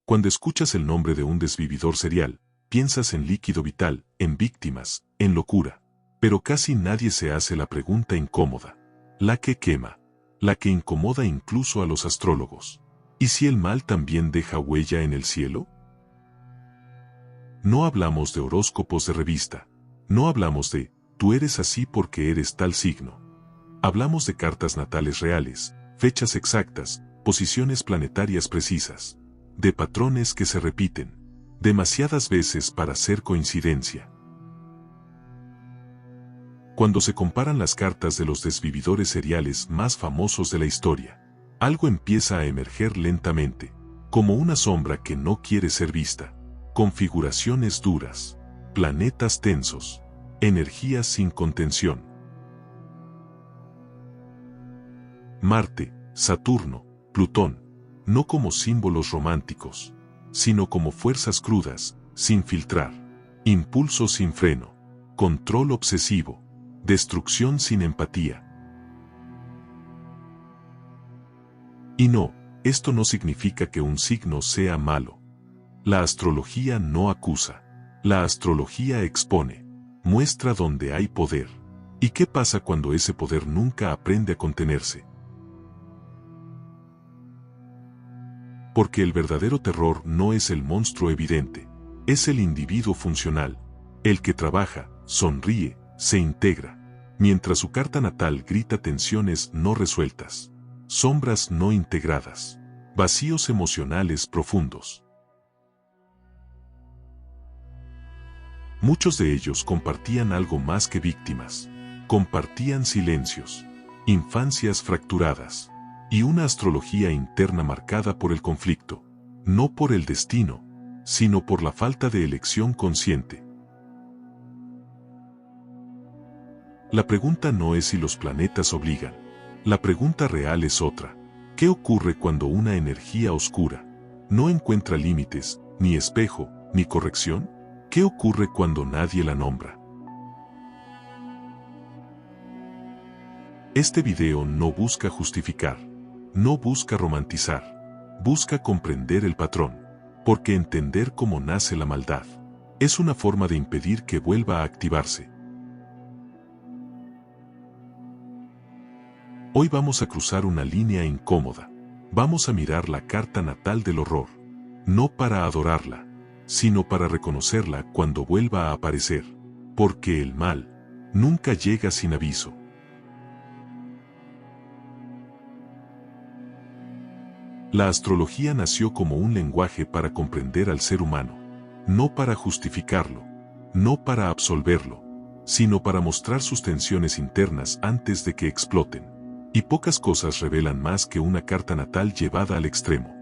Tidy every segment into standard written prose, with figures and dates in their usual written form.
Cuando escuchas el nombre de un desvividor serial, piensas en líquido vital, en víctimas, en locura. Pero casi nadie se hace la pregunta incómoda. La que quema. La que incomoda incluso a los astrólogos. ¿Y si el mal también deja huella en el cielo? No hablamos de horóscopos de revista. No hablamos de, tú eres así porque eres tal signo. Hablamos de cartas natales reales, fechas exactas, posiciones planetarias precisas. De patrones que se repiten. Demasiadas veces para ser coincidencia. Cuando se comparan las cartas de los desvividores seriales más famosos de la historia, algo empieza a emerger lentamente, como una sombra que no quiere ser vista. Configuraciones duras, planetas tensos, energías sin contención. Marte, Saturno, Plutón, no como símbolos románticos, sino como fuerzas crudas, sin filtrar, impulso sin freno, control obsesivo, destrucción sin empatía. Y no, esto no significa que un signo sea malo. La astrología no acusa. La astrología expone. Muestra dónde hay poder. ¿Y qué pasa cuando ese poder nunca aprende a contenerse? Porque el verdadero terror no es el monstruo evidente. Es el individuo funcional. El que trabaja, sonríe, se integra. Mientras su carta natal grita tensiones no resueltas. Sombras no integradas. Vacíos emocionales profundos. Muchos de ellos compartían algo más que víctimas. Compartían silencios, infancias fracturadas, y una astrología interna marcada por el conflicto, no por el destino, sino por la falta de elección consciente. La pregunta no es si los planetas obligan. La pregunta real es otra. ¿Qué ocurre cuando una energía oscura no encuentra límites, ni espejo, ni corrección? ¿Qué ocurre cuando nadie la nombra? Este video no busca justificar, no busca romantizar, busca comprender el patrón, porque entender cómo nace la maldad es una forma de impedir que vuelva a activarse. Hoy vamos a cruzar una línea incómoda. Vamos a mirar la carta natal del horror, no para adorarla, sino para reconocerla cuando vuelva a aparecer, porque el mal nunca llega sin aviso. La astrología nació como un lenguaje para comprender al ser humano, no para justificarlo, no para absolverlo, sino para mostrar sus tensiones internas antes de que exploten. Y pocas cosas revelan más que una carta natal llevada al extremo.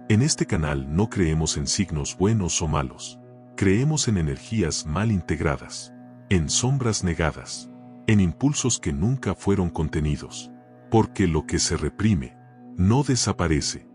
En este canal no creemos en signos buenos o malos. Creemos en energías mal integradas, en sombras negadas, en impulsos que nunca fueron contenidos. Porque lo que se reprime, no desaparece.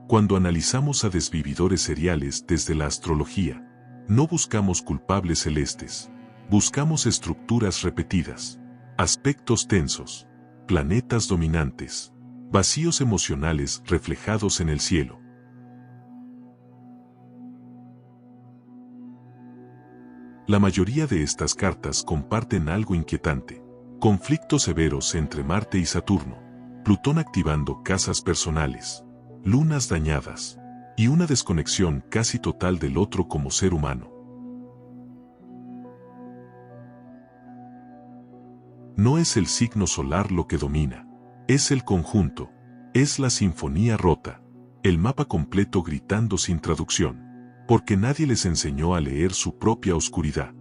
Cuando analizamos a desvividores seriales desde la astrología, no buscamos culpables celestes, buscamos estructuras repetidas, aspectos tensos, planetas dominantes, vacíos emocionales reflejados en el cielo. La mayoría de estas cartas comparten algo inquietante: conflictos severos entre Marte y Saturno, Plutón activando casas personales, lunas dañadas, y una desconexión casi total del otro como ser humano. No es el signo solar lo que domina, es el conjunto, es la sinfonía rota, el mapa completo gritando sin traducción, porque nadie les enseñó a leer su propia oscuridad.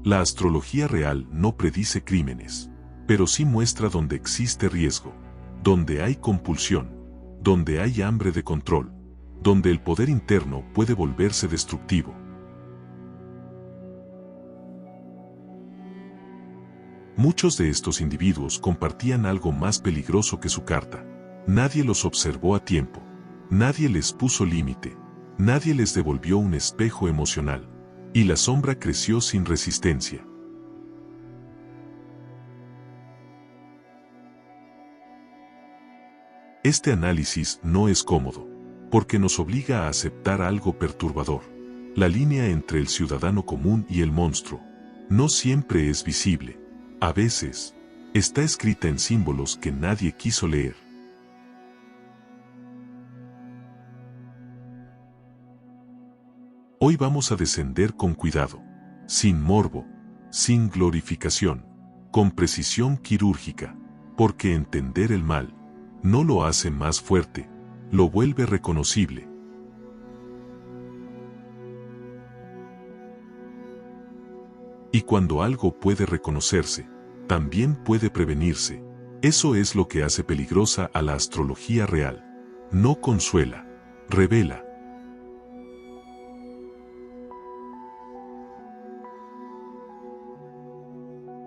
La astrología real no predice crímenes, pero sí muestra donde existe riesgo, donde hay compulsión, donde hay hambre de control, donde el poder interno puede volverse destructivo. Muchos de estos individuos compartían algo más peligroso que su carta. Nadie los observó a tiempo. Nadie les puso límite. Nadie les devolvió un espejo emocional. y la sombra creció sin resistencia. Este análisis no es cómodo, porque nos obliga a aceptar algo perturbador. La línea entre el ciudadano común y el monstruo no siempre es visible. A veces, está escrita en símbolos que nadie quiso leer. Hoy vamos a descender con cuidado, sin morbo, sin glorificación, con precisión quirúrgica, porque entender el mal no lo hace más fuerte, lo vuelve reconocible. Y cuando algo puede reconocerse, también puede prevenirse. Eso es lo que hace peligrosa a la astrología real. No consuela, revela.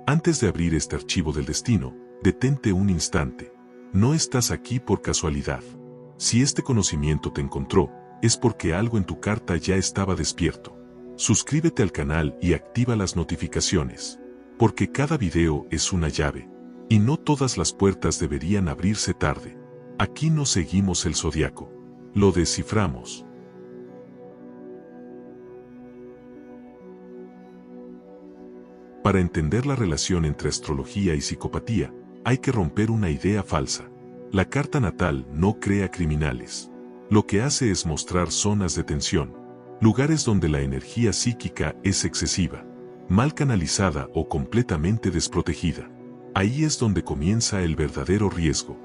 Antes de abrir este archivo del destino, detente un instante. No estás aquí por casualidad. Si este conocimiento te encontró, es porque algo en tu carta ya estaba despierto. Suscríbete al canal y activa las notificaciones, porque cada video es una llave, y no todas las puertas deberían abrirse tarde. Aquí no seguimos el zodiaco, lo desciframos. Para entender la relación entre astrología y psicopatía, hay que romper una idea falsa. La carta natal no crea criminales. Lo que hace es mostrar zonas de tensión, lugares donde la energía psíquica es excesiva, mal canalizada o completamente desprotegida. Ahí es donde comienza el verdadero riesgo.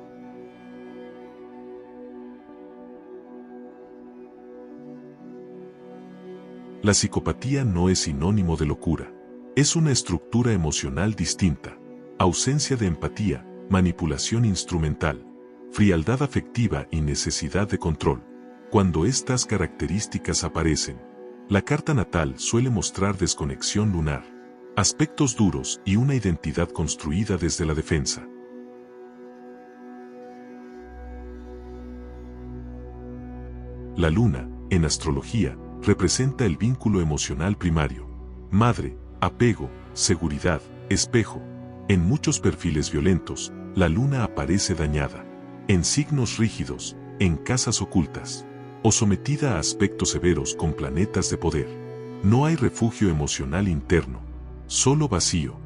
La psicopatía no es sinónimo de locura. Es una estructura emocional distinta, ausencia de empatía, manipulación instrumental, frialdad afectiva y necesidad de control. Cuando estas características aparecen, la carta natal suele mostrar desconexión lunar, aspectos duros y una identidad construida desde la defensa. La luna, en astrología, representa el vínculo emocional primario. Madre, apego, seguridad, espejo. En muchos perfiles violentos, la luna aparece dañada, en signos rígidos, en casas ocultas, o sometida a aspectos severos con planetas de poder. No hay refugio emocional interno, solo vacío.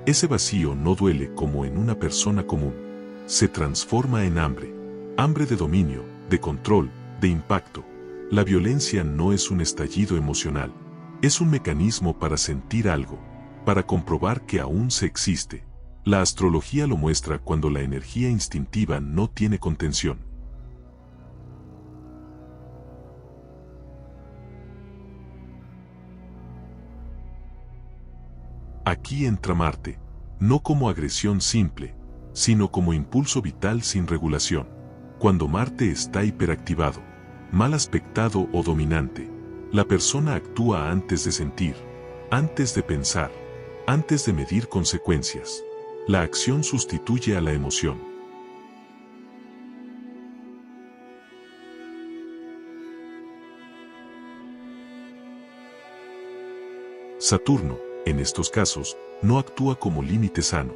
Ese vacío no duele como en una persona común. Se transforma en hambre. Hambre de dominio, de control, de impacto. La violencia no es un estallido emocional. Es un mecanismo para sentir algo, para comprobar que aún se existe. La astrología lo muestra cuando la energía instintiva no tiene contención. Aquí entra Marte, no como agresión simple, sino como impulso vital sin regulación. Cuando Marte está hiperactivado, mal aspectado o dominante, la persona actúa antes de sentir, antes de pensar, antes de medir consecuencias. La acción sustituye a la emoción. Saturno, en estos casos, no actúa como límite sano.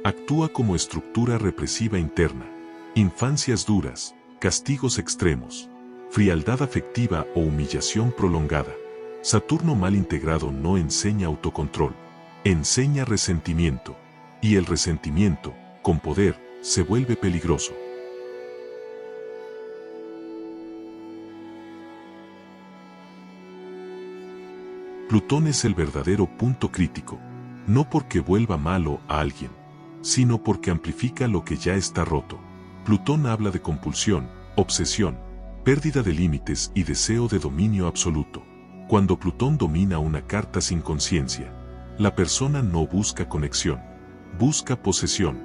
Actúa como estructura represiva interna. Infancias duras, castigos extremos, frialdad afectiva o humillación prolongada. Saturno mal integrado no enseña autocontrol, enseña resentimiento. Y el resentimiento, con poder, se vuelve peligroso. Plutón es el verdadero punto crítico, no porque vuelva malo a alguien, sino porque amplifica lo que ya está roto. Plutón habla de compulsión, obsesión, pérdida de límites y deseo de dominio absoluto. Cuando Plutón domina una carta sin conciencia, la persona no busca conexión, busca posesión.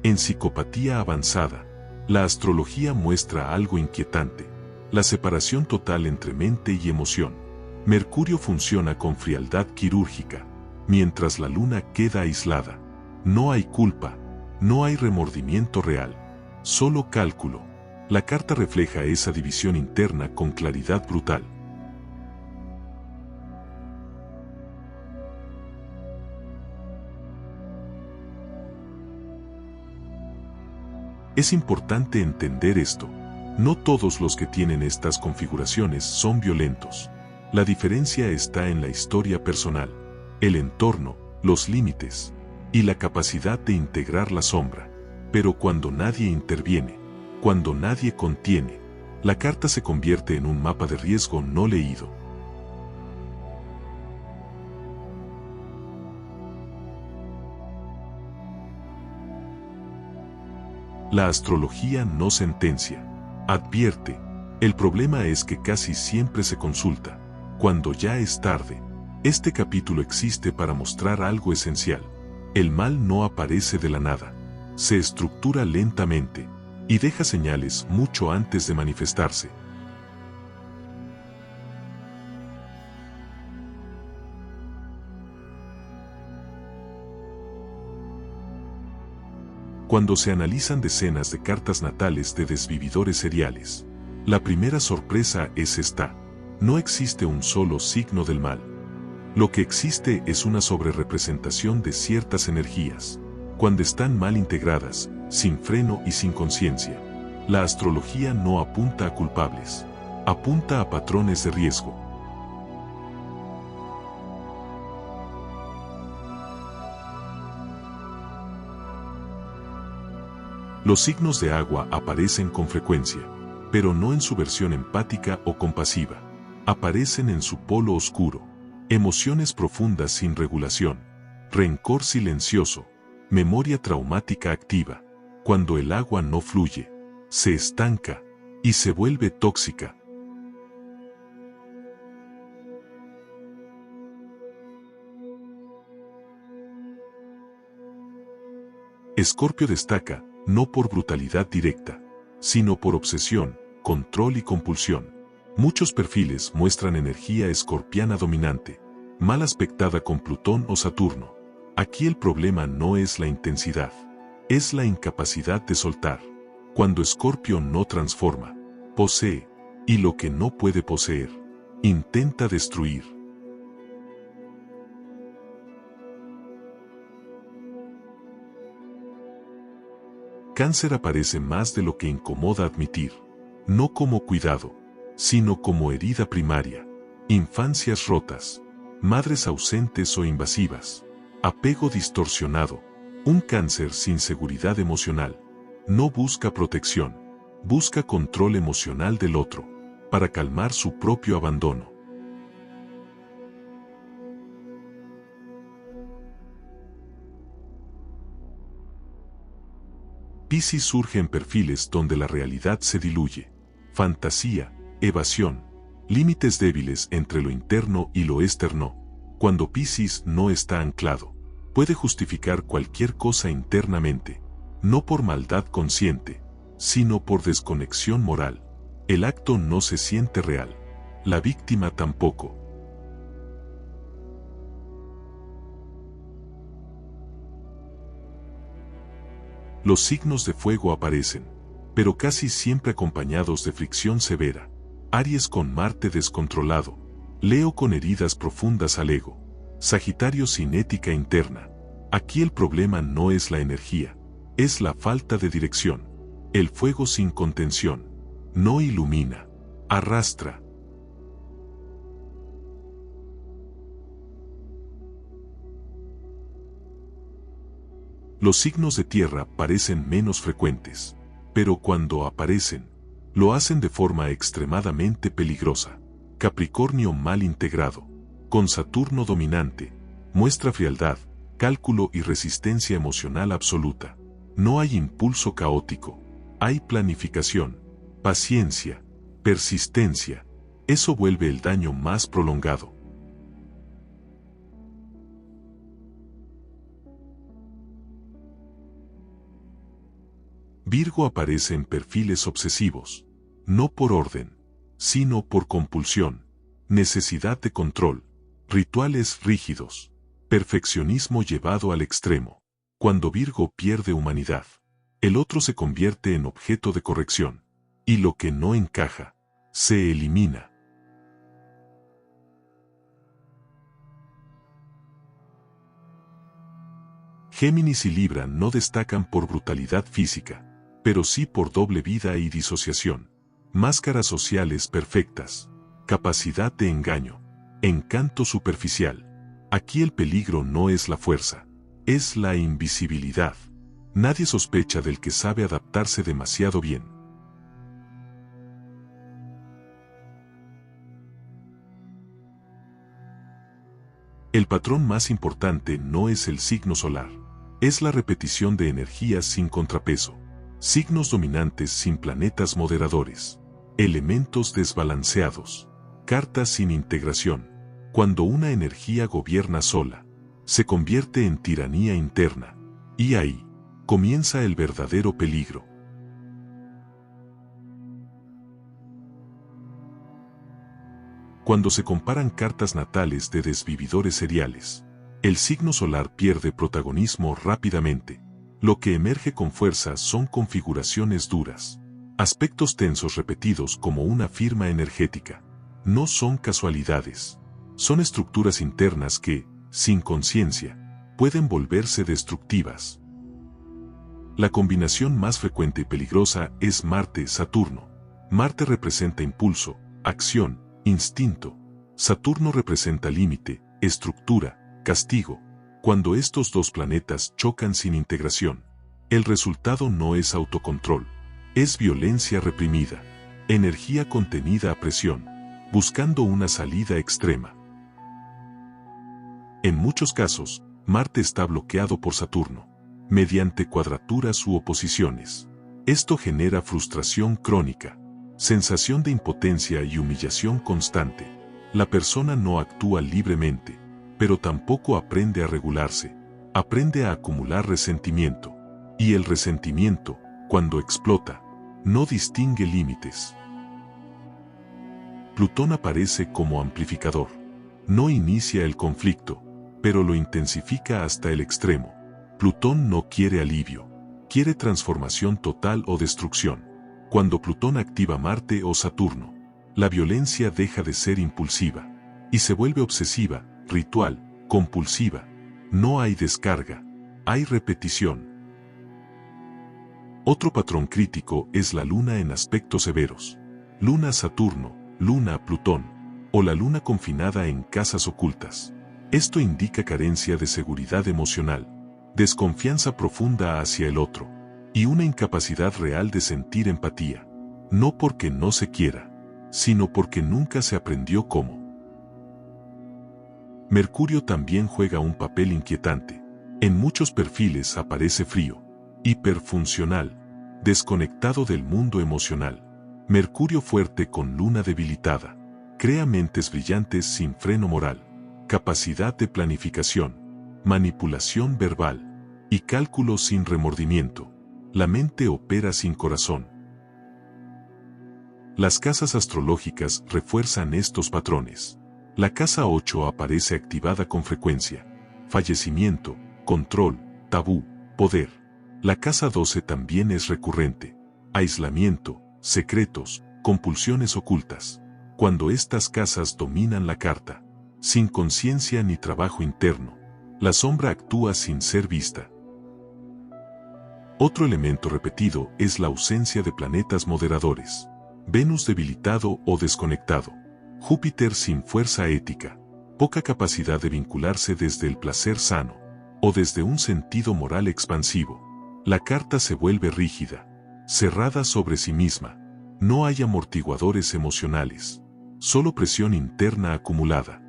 En psicopatía avanzada, la astrología muestra algo inquietante: la separación total entre mente y emoción. Mercurio funciona con frialdad quirúrgica, mientras la Luna queda aislada. No hay culpa, no hay remordimiento real, solo cálculo. La carta refleja esa división interna con claridad brutal. Es importante entender esto. No todos los que tienen estas configuraciones son violentos. La diferencia está en la historia personal, el entorno, los límites y la capacidad de integrar la sombra. Pero cuando nadie interviene, cuando nadie contiene, la carta se convierte en un mapa de riesgo no leído. La astrología no sentencia, advierte. El problema es que casi siempre se consulta, cuando ya es tarde. Este capítulo existe para mostrar algo esencial. El mal no aparece de la nada. Se estructura lentamente y deja señales mucho antes de manifestarse. Cuando se analizan decenas de cartas natales de desvividores seriales, la primera sorpresa es esta: no existe un solo signo del mal. Lo que existe es una sobrerepresentación de ciertas energías. Cuando están mal integradas, sin freno y sin conciencia, la astrología no apunta a culpables, apunta a patrones de riesgo. Los signos de agua aparecen con frecuencia, pero no en su versión empática o compasiva. Aparecen en su polo oscuro, emociones profundas sin regulación, rencor silencioso, memoria traumática activa. Cuando el agua no fluye, se estanca y se vuelve tóxica. Escorpio destaca, no por brutalidad directa, sino por obsesión, control y compulsión. Muchos perfiles muestran energía escorpiana dominante, mal aspectada con Plutón o Saturno. Aquí el problema no es la intensidad, es la incapacidad de soltar. Cuando Escorpio no transforma, posee, y lo que no puede poseer, intenta destruir. Cáncer aparece más de lo que incomoda admitir, no como cuidado, sino como herida primaria, infancias rotas, madres ausentes o invasivas, apego distorsionado. Un cáncer sin seguridad emocional no busca protección, busca control emocional del otro, para calmar su propio abandono. Piscis surge en perfiles donde la realidad se diluye, fantasía, evasión, límites débiles entre lo interno y lo externo. Cuando Piscis no está anclado, puede justificar cualquier cosa internamente, no por maldad consciente, sino por desconexión moral. El acto no se siente real, la víctima tampoco. Los signos de fuego aparecen, pero casi siempre acompañados de fricción severa. Aries con Marte descontrolado, Leo con heridas profundas al ego, Sagitario sin ética interna. Aquí el problema no es la energía, es la falta de dirección. El fuego sin contención no ilumina, arrastra. Los signos de tierra parecen menos frecuentes, pero cuando aparecen, lo hacen de forma extremadamente peligrosa. Capricornio mal integrado, con Saturno dominante, muestra frialdad, cálculo y resistencia emocional absoluta. No hay impulso caótico, hay planificación, paciencia, persistencia. Eso vuelve el daño más prolongado. Virgo aparece en perfiles obsesivos, no por orden, sino por compulsión. necesidad de control, rituales rígidos, perfeccionismo llevado al extremo. Cuando Virgo pierde humanidad, el otro se convierte en objeto de corrección, y lo que no encaja, se elimina. Géminis y Libra no destacan por brutalidad física, pero sí por doble vida y disociación, máscaras sociales perfectas, capacidad de engaño, encanto superficial. Aquí el peligro no es la fuerza, es la invisibilidad. Nadie sospecha del que sabe adaptarse demasiado bien. El patrón más importante no es el signo solar, es la repetición de energías sin contrapeso, signos dominantes sin planetas moderadores, elementos desbalanceados, cartas sin integración. Cuando una energía gobierna sola, se convierte en tiranía interna, y ahí comienza el verdadero peligro. Cuando se comparan cartas natales de desvividores seriales, el signo solar pierde protagonismo rápidamente. Lo que emerge con fuerza son configuraciones duras, aspectos tensos repetidos como una firma energética. No son casualidades, son estructuras internas que, sin conciencia, pueden volverse destructivas. La combinación más frecuente y peligrosa es Marte-Saturno. Marte representa impulso, acción, instinto. Saturno representa límite, estructura, castigo. Cuando estos dos planetas chocan sin integración, el resultado no es autocontrol, es violencia reprimida, energía contenida a presión, buscando una salida extrema. En muchos casos, Marte está bloqueado por Saturno, mediante cuadraturas u oposiciones. Esto genera frustración crónica, sensación de impotencia y humillación constante. La persona no actúa libremente, pero tampoco aprende a regularse, aprende a acumular resentimiento. Y el resentimiento, cuando explota, no distingue límites. Plutón aparece como amplificador. No inicia el conflicto, pero lo intensifica hasta el extremo. Plutón no quiere alivio, quiere transformación total o destrucción. Cuando Plutón activa Marte o Saturno, la violencia deja de ser impulsiva y se vuelve obsesiva, ritual, compulsiva. No hay descarga, hay repetición. Otro patrón crítico es la Luna en aspectos severos. Luna-Saturno, Luna-Plutón, o la Luna confinada en casas ocultas. Esto indica carencia de seguridad emocional, desconfianza profunda hacia el otro, y una incapacidad real de sentir empatía. No porque no se quiera, sino porque nunca se aprendió cómo. Mercurio también juega un papel inquietante. En muchos perfiles aparece frío, hiperfuncional, desconectado del mundo emocional. Mercurio fuerte con Luna debilitada, crea mentes brillantes sin freno moral, capacidad de planificación, manipulación verbal y cálculo sin remordimiento. La mente opera sin corazón. Las casas astrológicas refuerzan estos patrones. La casa 8 aparece activada con frecuencia. Fallecimiento, control, tabú, poder. La casa 12 también es recurrente. Aislamiento, secretos, compulsiones ocultas. Cuando estas casas dominan la carta, sin conciencia ni trabajo interno, la sombra actúa sin ser vista. Otro elemento repetido es la ausencia de planetas moderadores. Venus debilitado o desconectado. Júpiter sin fuerza ética, poca capacidad de vincularse desde el placer sano, o desde un sentido moral expansivo. La carta se vuelve rígida, cerrada sobre sí misma. No hay amortiguadores emocionales, solo presión interna acumulada.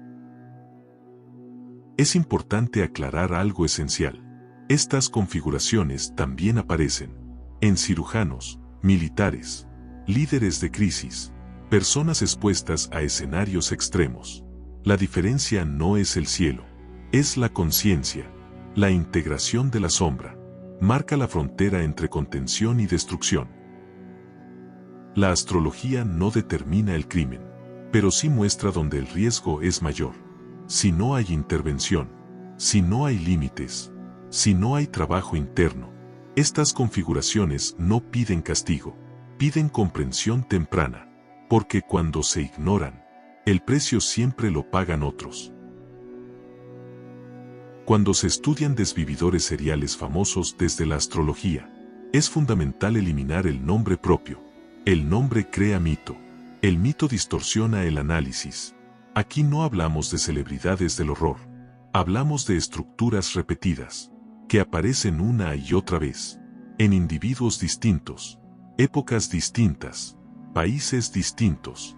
Es importante aclarar algo esencial. Estas configuraciones también aparecen en cirujanos, militares, líderes de crisis, personas expuestas a escenarios extremos. La diferencia no es el cielo, es la conciencia. La integración de la sombra marca la frontera entre contención y destrucción. La astrología no determina el crimen, pero sí muestra donde el riesgo es mayor. Si no hay intervención, si no hay límites, si no hay trabajo interno, estas configuraciones no piden castigo, piden comprensión temprana, porque cuando se ignoran, el precio siempre lo pagan otros. Cuando se estudian desvividores seriales famosos desde la astrología, es fundamental eliminar el nombre propio. El nombre crea mito. El mito distorsiona el análisis. Aquí no hablamos de celebridades del horror. Hablamos de estructuras repetidas, que aparecen una y otra vez, en individuos distintos, épocas distintas, países distintos.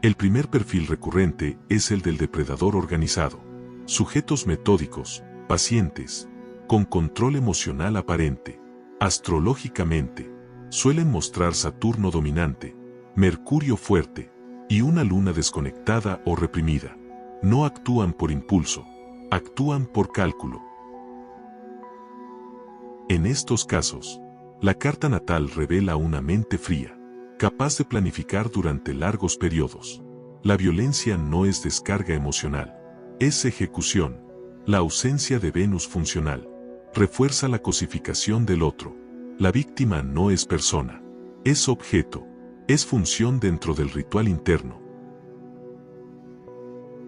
El primer perfil recurrente es el del depredador organizado. Sujetos metódicos, pacientes, con control emocional aparente. Astrológicamente, suelen mostrar Saturno dominante, Mercurio fuerte, y una luna desconectada o reprimida. No actúan por impulso, actúan por cálculo. En estos casos, la carta natal revela una mente fría, capaz de planificar durante largos periodos. La violencia no es descarga emocional, es ejecución. La ausencia de Venus funcional refuerza la cosificación del otro. La víctima no es persona, es objeto, es función dentro del ritual interno.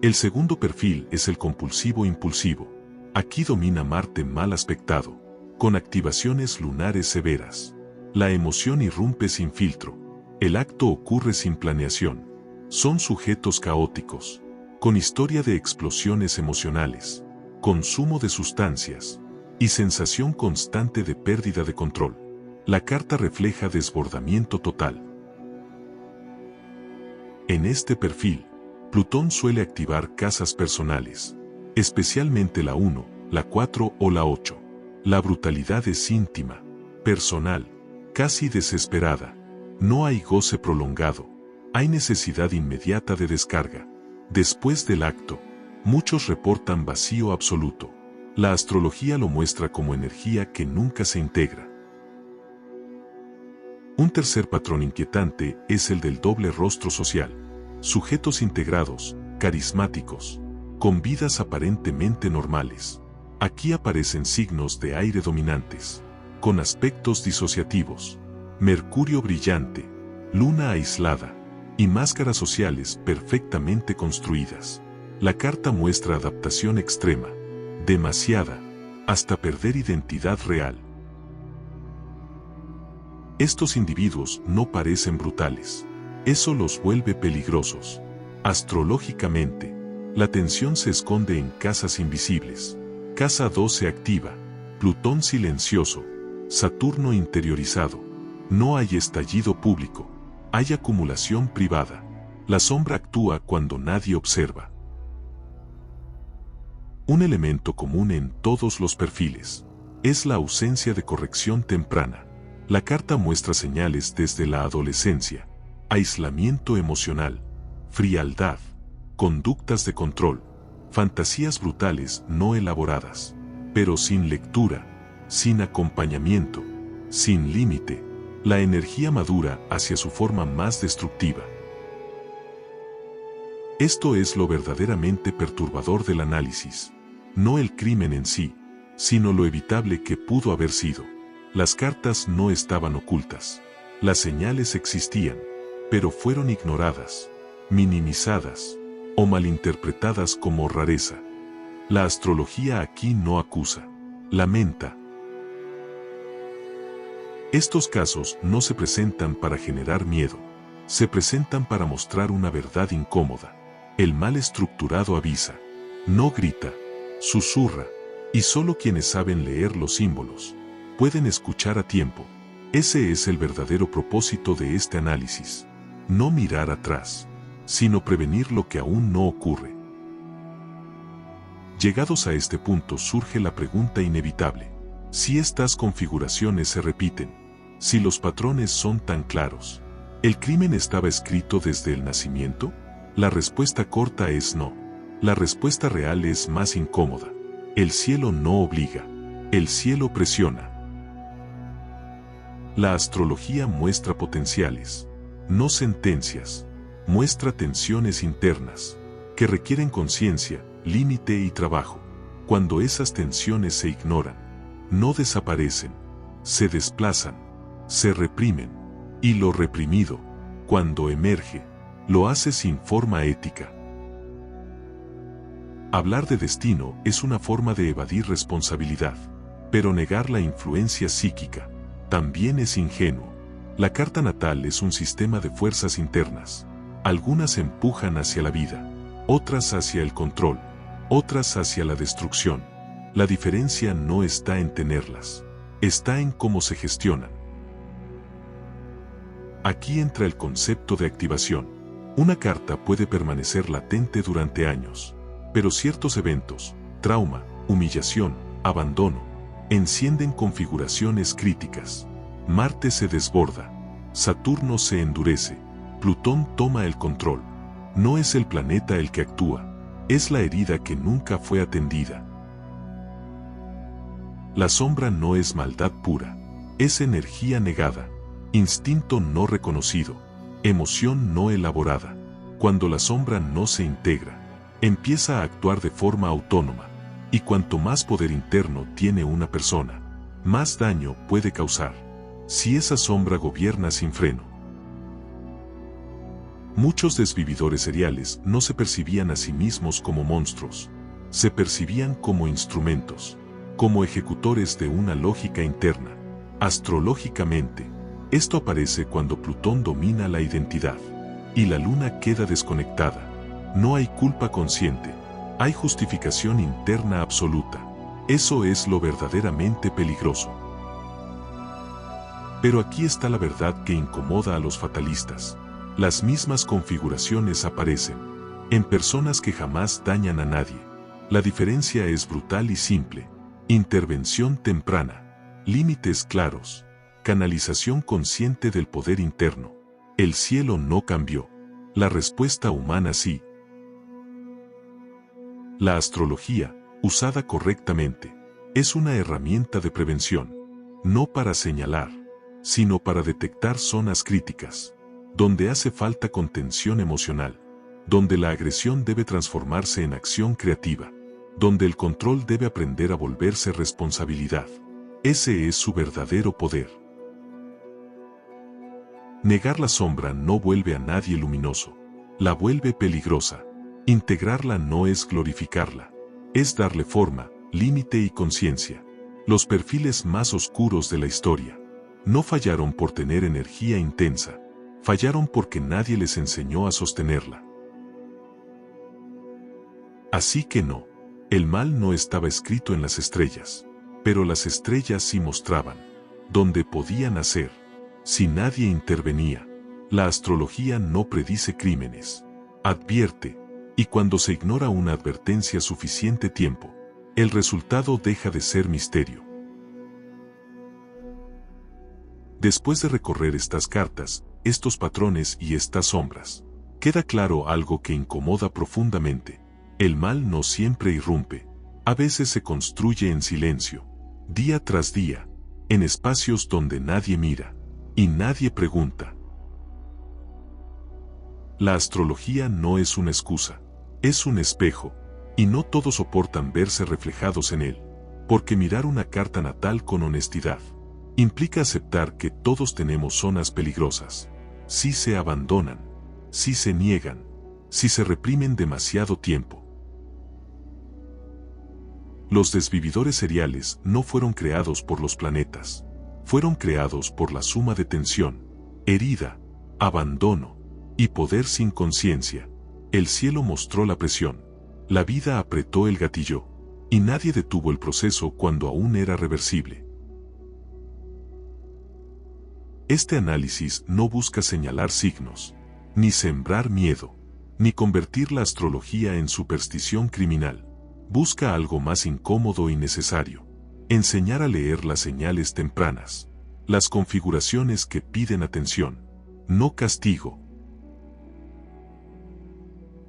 El segundo perfil es el compulsivo impulsivo. Aquí domina Marte mal aspectado, con activaciones lunares severas. La emoción irrumpe sin filtro. El acto ocurre sin planeación. Son sujetos caóticos, con historia de explosiones emocionales, consumo de sustancias y sensación constante de pérdida de control. La carta refleja desbordamiento total. En este perfil, Plutón suele activar casas personales, especialmente la 1, la 4 o la 8. La brutalidad es íntima, personal, casi desesperada. No hay goce prolongado, hay necesidad inmediata de descarga. Después del acto, muchos reportan vacío absoluto. La astrología lo muestra como energía que nunca se integra. Un tercer patrón inquietante es el del doble rostro social. Sujetos integrados, carismáticos, con vidas aparentemente normales. Aquí aparecen signos de aire dominantes, con aspectos disociativos, Mercurio brillante, luna aislada, y máscaras sociales perfectamente construidas. La carta muestra adaptación extrema, demasiada, hasta perder identidad real. Estos individuos no parecen brutales. Eso los vuelve peligrosos. Astrológicamente, la tensión se esconde en casas invisibles. Casa 12 activa, Plutón silencioso, Saturno interiorizado. No hay estallido público, hay acumulación privada. La sombra actúa cuando nadie observa. Un elemento común en todos los perfiles es la ausencia de corrección temprana. La carta muestra señales desde la adolescencia: aislamiento emocional, frialdad, conductas de control, fantasías brutales no elaboradas, pero sin lectura, sin acompañamiento, sin límite. La energía madura hacia su forma más destructiva. Esto es lo verdaderamente perturbador del análisis. No el crimen en sí, sino lo evitable que pudo haber sido. Las cartas no estaban ocultas. Las señales existían, pero fueron ignoradas, minimizadas o malinterpretadas como rareza. La astrología aquí no acusa, lamenta. Estos casos no se presentan para generar miedo, se presentan para mostrar una verdad incómoda. El mal estructurado avisa, no grita, susurra, y solo quienes saben leer los símbolos pueden escuchar a tiempo. Ese es el verdadero propósito de este análisis. No mirar atrás, sino prevenir lo que aún no ocurre. Llegados a este punto surge la pregunta inevitable: si estas configuraciones se repiten, si los patrones son tan claros, ¿el crimen estaba escrito desde el nacimiento? La respuesta corta es no. La respuesta real es más incómoda. El cielo no obliga, el cielo presiona. La astrología muestra potenciales, no sentencias. muestra tensiones internas, que requieren conciencia, límite y trabajo. Cuando esas tensiones se ignoran, no desaparecen, se desplazan, se reprimen, y lo reprimido, cuando emerge, lo hace sin forma ética. Hablar de destino es una forma de evadir responsabilidad, pero negar la influencia psíquica también es ingenuo. La carta natal es un sistema de fuerzas internas. Algunas empujan hacia la vida, otras hacia el control, otras hacia la destrucción. La diferencia no está en tenerlas, está en cómo se gestionan. Aquí entra el concepto de activación. Una carta puede permanecer latente durante años, pero ciertos eventos, trauma, humillación, abandono, encienden configuraciones críticas. Marte se desborda, Saturno se endurece, Plutón toma el control. No es el planeta el que actúa, es la herida que nunca fue atendida. La sombra no es maldad pura, es energía negada, instinto no reconocido, emoción no elaborada. Cuando la sombra no se integra, empieza a actuar de forma autónoma, y cuanto más poder interno tiene una persona, más daño puede causar, si esa sombra gobierna sin freno. Muchos desvividores seriales no se percibían a sí mismos como monstruos, se percibían como instrumentos, como ejecutores de una lógica interna. Astrológicamente, esto aparece cuando Plutón domina la identidad, y la luna queda desconectada. No hay culpa consciente, hay justificación interna absoluta. Eso es lo verdaderamente peligroso. Pero aquí está la verdad que incomoda a los fatalistas. Las mismas configuraciones aparecen en personas que jamás dañan a nadie. La diferencia es brutal y simple. Intervención temprana, límites claros, canalización consciente del poder interno. El cielo no cambió, la respuesta humana sí. La astrología, usada correctamente, es una herramienta de prevención, no para señalar, sino para detectar zonas críticas, donde hace falta contención emocional, donde la agresión debe transformarse en acción creativa, donde el control debe aprender a volverse responsabilidad. Ese es su verdadero poder. Negar la sombra no vuelve a nadie luminoso, la vuelve peligrosa. Integrarla no es glorificarla, es darle forma, límite y conciencia. Los perfiles más oscuros de la historia no fallaron por tener energía intensa, fallaron porque nadie les enseñó a sostenerla. Así que no, el mal no estaba escrito en las estrellas, pero las estrellas sí mostraban dónde podía nacer, si nadie intervenía. La astrología no predice crímenes, advierte. Y cuando se ignora una advertencia suficiente tiempo, el resultado deja de ser misterio. Después de recorrer estas cartas, estos patrones y estas sombras, queda claro algo que incomoda profundamente. El mal no siempre irrumpe, a veces se construye en silencio, día tras día, en espacios donde nadie mira, y nadie pregunta. La astrología no es una excusa, es un espejo, y no todos soportan verse reflejados en él, porque mirar una carta natal con honestidad implica aceptar que todos tenemos zonas peligrosas, si se abandonan, si se niegan, si se reprimen demasiado tiempo. Los desvividores seriales no fueron creados por los planetas, fueron creados por la suma de tensión, herida, abandono y poder sin conciencia. El cielo mostró la presión, la vida apretó el gatillo, y nadie detuvo el proceso cuando aún era reversible. Este análisis no busca señalar signos, ni sembrar miedo, ni convertir la astrología en superstición criminal. Busca algo más incómodo y necesario: enseñar a leer las señales tempranas, las configuraciones que piden atención, no castigo.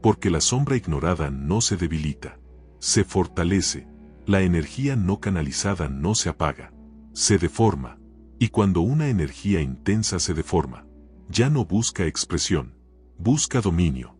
Porque la sombra ignorada no se debilita, se fortalece, la energía no canalizada no se apaga, se deforma, y cuando una energía intensa se deforma, ya no busca expresión, busca dominio.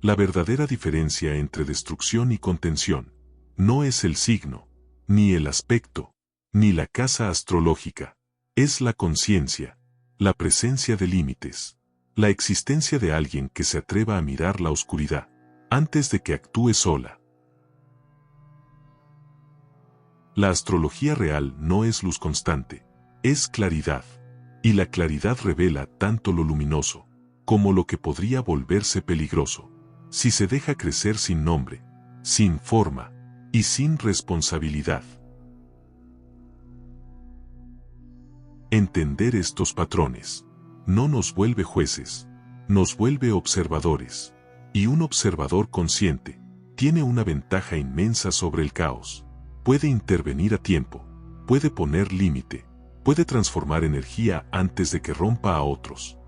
La verdadera diferencia entre destrucción y contención no es el signo, ni el aspecto, ni la casa astrológica. Es la conciencia, la presencia de límites, la existencia de alguien que se atreva a mirar la oscuridad antes de que actúe sola. La astrología real no es luz constante, es claridad, y la claridad revela tanto lo luminoso como lo que podría volverse peligroso si se deja crecer sin nombre, sin forma y sin responsabilidad. Entender estos patrones no nos vuelve jueces, nos vuelve observadores, y un observador consciente tiene una ventaja inmensa sobre el caos. Puede intervenir a tiempo, puede poner límite, puede transformar energía antes de que rompa a otros.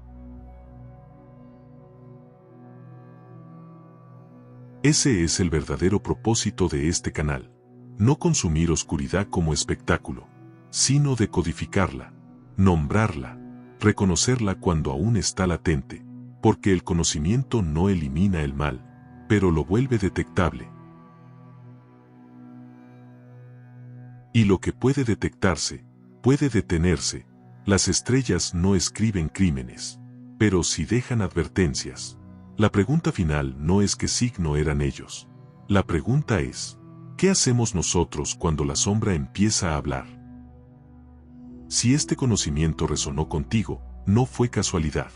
Ese es el verdadero propósito de este canal, no consumir oscuridad como espectáculo, sino decodificarla, nombrarla, reconocerla cuando aún está latente, porque el conocimiento no elimina el mal, pero lo vuelve detectable. Y lo que puede detectarse, puede detenerse. Las estrellas no escriben crímenes, pero sí dejan advertencias. La pregunta final no es qué signo eran ellos. La pregunta es, ¿qué hacemos nosotros cuando la sombra empieza a hablar? Si este conocimiento resonó contigo, no fue casualidad.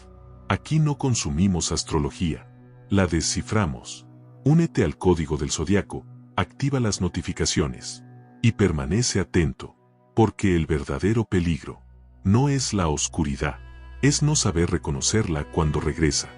Aquí no consumimos astrología, la desciframos. Únete al código del zodiaco, activa las notificaciones y permanece atento, porque el verdadero peligro no es la oscuridad, es no saber reconocerla cuando regresa.